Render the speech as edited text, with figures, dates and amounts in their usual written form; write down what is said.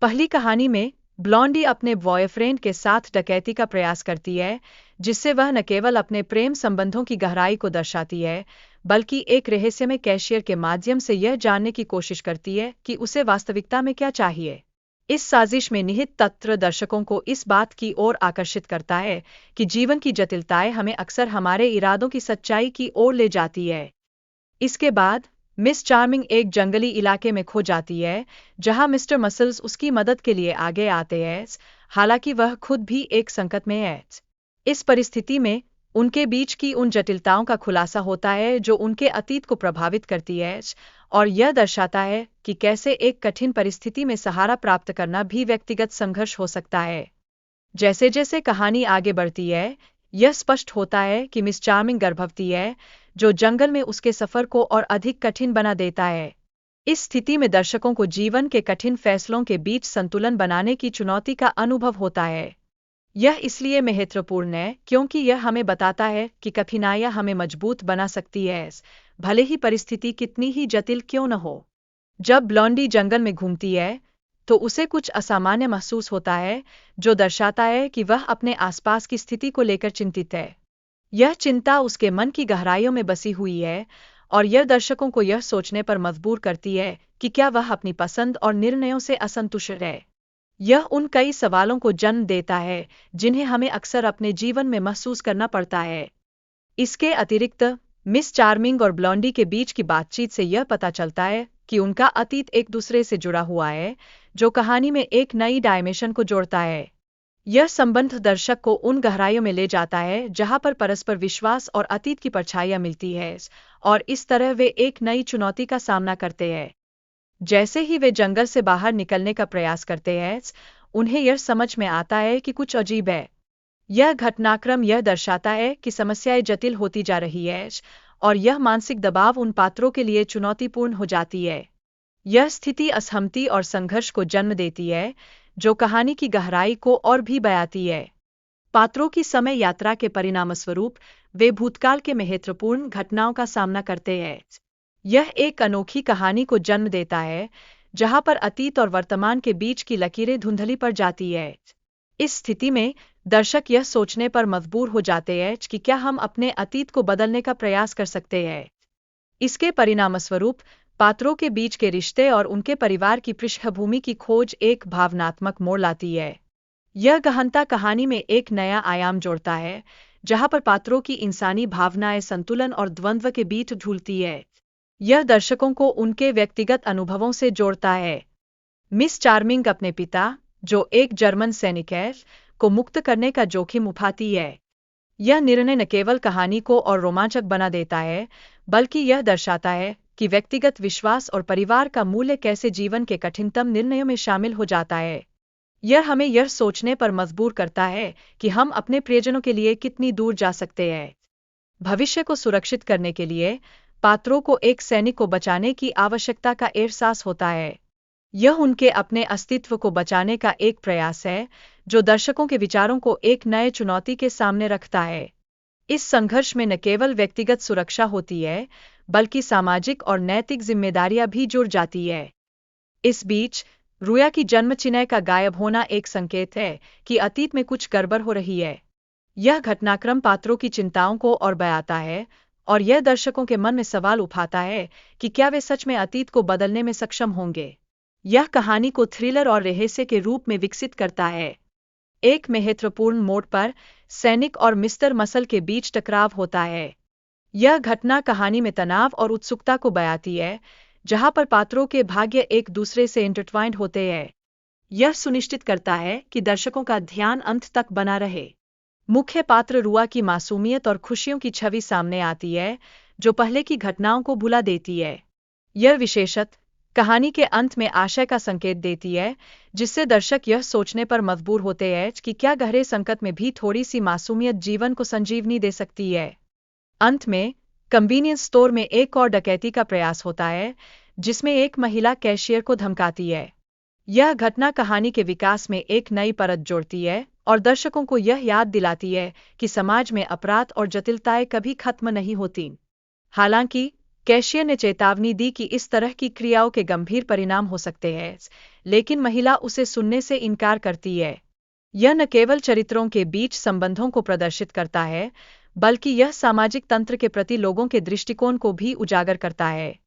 पहली कहानी में ब्लॉन्डी अपने बॉयफ्रेंड के साथ डकैती का प्रयास करती है, जिससे वह न केवल अपने प्रेम संबंधों की गहराई को दर्शाती है, बल्कि एक रहस्यमय कैशियर के माध्यम से यह जानने की कोशिश करती है कि उसे वास्तविकता में क्या चाहिए। इस साजिश में निहित तत्व दर्शकों को इस बात की ओर आकर्षित करता है कि जीवन की जटिलताएं हमें अक्सर हमारे इरादों की सच्चाई की ओर ले जाती है। इसके बाद मिस चार्मिंग एक जंगली इलाके में खो जाती है, जहां मिस्टर मसल्स उसकी मदद के लिए आगे आते हैं, हालांकि वह खुद भी एक संकट में है। इस परिस्थिति में उनके बीच की उन जटिलताओं का खुलासा होता है जो उनके अतीत को प्रभावित करती है, और यह दर्शाता है कि कैसे एक कठिन परिस्थिति में सहारा प्राप्त करना भी व्यक्तिगत संघर्ष हो सकता है। जैसे जैसे कहानी आगे बढ़ती है, यह स्पष्ट होता है कि मिस चार्मिंग गर्भवती है, जो जंगल में उसके सफर को और अधिक कठिन बना देता है। इस स्थिति में दर्शकों को जीवन के कठिन फैसलों के बीच संतुलन बनाने की चुनौती का अनुभव होता है। यह इसलिए महत्वपूर्ण है क्योंकि यह हमें बताता है कि कठिनाइयां हमें मजबूत बना सकती है, भले ही परिस्थिति कितनी ही जटिल क्यों न हो। जब ब्लॉन्डी जंगल में घूमती है, तो उसे कुछ असामान्य महसूस होता है, जो दर्शाता है कि वह अपने आसपास की स्थिति को लेकर चिंतित है। यह चिंता उसके मन की गहराइयों में बसी हुई है, और यह दर्शकों को यह सोचने पर मजबूर करती है कि क्या वह अपनी पसंद और निर्णयों से असंतुष्ट है। यह उन कई सवालों को जन्म देता है जिन्हें हमें अक्सर अपने जीवन में महसूस करना पड़ता है। इसके अतिरिक्त मिस चार्मिंग और ब्लॉन्डी के बीच की बातचीत से यह पता चलता है कि उनका अतीत एक दूसरे से जुड़ा हुआ है, जो कहानी में एक नई डायमेंशन को जोड़ता है। यह संबंध दर्शक को उन गहराइयों में ले जाता है जहां पर परस्पर विश्वास और अतीत की परछाइयां मिलती है, और इस तरह वे एक नई चुनौती का सामना करते हैं। जैसे ही वे जंगल से बाहर निकलने का प्रयास करते हैं, उन्हें यह समझ में आता है कि कुछ अजीब है। यह घटनाक्रम यह दर्शाता है कि समस्याएं जटिल होती जा रही है, और यह मानसिक दबाव उन पात्रों के लिए चुनौतीपूर्ण हो जाती है। यह स्थिति असहमति और संघर्ष को जन्म देती है, जो कहानी की गहराई को और भी बढ़ाती है। पात्रों की समय यात्रा के परिणामस्वरूप वे भूतकाल के महत्वपूर्ण घटनाओं का सामना करते हैं। यह एक अनोखी कहानी को जन्म देता है, जहां पर अतीत और वर्तमान के बीच की लकीरें धुंधली पड़ जाती है। इस स्थिति में दर्शक यह सोचने पर मजबूर हो जाते हैं कि क्या हम अपने अतीत को बदलने का प्रयास कर सकते हैं। इसके परिणामस्वरूप पात्रों के बीच के रिश्ते और उनके परिवार की पृष्ठभूमि की खोज एक भावनात्मक मोड़ लाती है। यह गहनता कहानी में एक नया आयाम जोड़ता है, जहां पर पात्रों की इंसानी भावनाएं संतुलन और द्वंद्व के बीच झूलती है। यह दर्शकों को उनके व्यक्तिगत अनुभवों से जोड़ता है। मिस चार्मिंग अपने पिता, जो एक जर्मन सैनिक है, को मुक्त करने का जोखिम उठाती है। यह निर्णय न केवल कहानी को और रोमांचक बना देता है, बल्कि यह दर्शाता है कि व्यक्तिगत विश्वास और परिवार का मूल्य कैसे जीवन के कठिनतम निर्णयों में शामिल हो जाता है। यह हमें यह सोचने पर मजबूर करता है कि हम अपने प्रियजनों के लिए कितनी दूर जा सकते हैं। भविष्य को सुरक्षित करने के लिए पात्रों को एक सैनिक को बचाने की आवश्यकता का एहसास होता है। यह उनके अपने अस्तित्व को बचाने का एक प्रयास है, जो दर्शकों के विचारों को एक नए चुनौती के सामने रखता है। इस संघर्ष में न केवल व्यक्तिगत सुरक्षा होती है, बल्कि सामाजिक और नैतिक जिम्मेदारियां भी जुड़ जाती है। इस बीच रुया की जन्म चिन्ह का गायब होना एक संकेत है कि अतीत में कुछ गड़बड़ हो रही है। यह घटनाक्रम पात्रों की चिंताओं को और बढ़ाता है, और यह दर्शकों के मन में सवाल उठाता है कि क्या वे सच में अतीत को बदलने में सक्षम होंगे। यह कहानी को थ्रिलर और रहस्य के रूप में विकसित करता है। एक महत्वपूर्ण मोड़ पर सैनिक और मिस्टर मसल के बीच टकराव होता है। यह घटना कहानी में तनाव और उत्सुकता को बढ़ाती है, जहां पर पात्रों के भाग्य एक दूसरे से इंटरट्वाइंड होते हैं। यह सुनिश्चित करता है कि दर्शकों का ध्यान अंत तक बना रहे। मुख्य पात्र रुआ की मासूमियत और खुशियों की छवि सामने आती है, जो पहले की घटनाओं को भुला देती है। यह विशेषत कहानी के अंत में आशय का संकेत देती है, जिससे दर्शक यह सोचने पर मजबूर होते हैं कि क्या गहरे संकट में भी थोड़ी सी मासूमियत जीवन को संजीवनी दे सकती है। अंत में कन्वीनियंस स्टोर में एक और डकैती का प्रयास होता है, जिसमें एक महिला कैशियर को धमकाती है। यह घटना कहानी के विकास में एक नई परत जोड़ती है, और दर्शकों को यह याद दिलाती है कि समाज में अपराध और जटिलताएं कभी खत्म नहीं होती। हालांकि कैशियर ने चेतावनी दी कि इस तरह की क्रियाओं के गंभीर परिणाम हो सकते हैं, लेकिन महिला उसे सुनने से इनकार करती है। यह न केवल चरित्रों के बीच संबंधों को प्रदर्शित करता है, बल्कि यह सामाजिक तंत्र के प्रति लोगों के दृष्टिकोण को भी उजागर करता है।